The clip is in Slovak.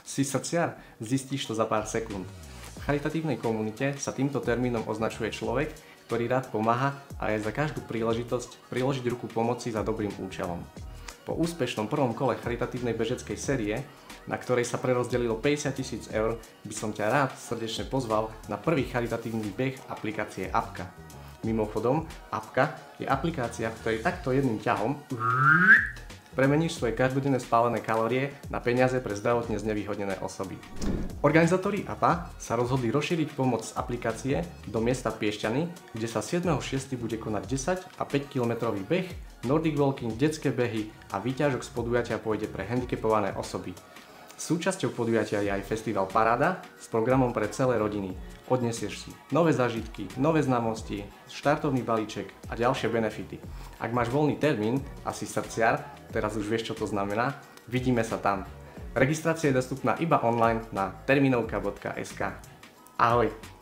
Si srdciar? Zistíš to za pár sekúnd. V charitatívnej komunite sa týmto termínom označuje človek, ktorý rád pomáha a je za každú príležitosť priložiť ruku pomoci za dobrým účelom. Po úspešnom prvom kole charitatívnej bežeckej série, na ktorej sa prerozdelilo 50 000 eur, by som ťa rád srdečne pozval na prvý charitatívny beh aplikácie Apka. Mimochodom, Apka je aplikácia, v ktorej takto jedným ťahom premeníš svoje každodenné spálené kalórie na peniaze pre zdravotne znevýhodnené osoby. Organizátori APA sa rozhodli rozšíriť pomoc z aplikácie do miesta Piešťany, kde sa 7.6. bude konať 10 a 5 kilometrový beh, Nordic Walking, detské behy a výťažok z podujatia pôjde pre handicapované osoby. Súčasťou podujatia je aj festival Paráda s programom pre celé rodiny. Odnesieš si nové zážitky, nové známosti, štartovný balíček a ďalšie benefity. Ak máš voľný termín a si srdciar, teraz už vieš, čo to znamená, vidíme sa tam. Registrácia je dostupná iba online na terminovka.sk. Ahoj!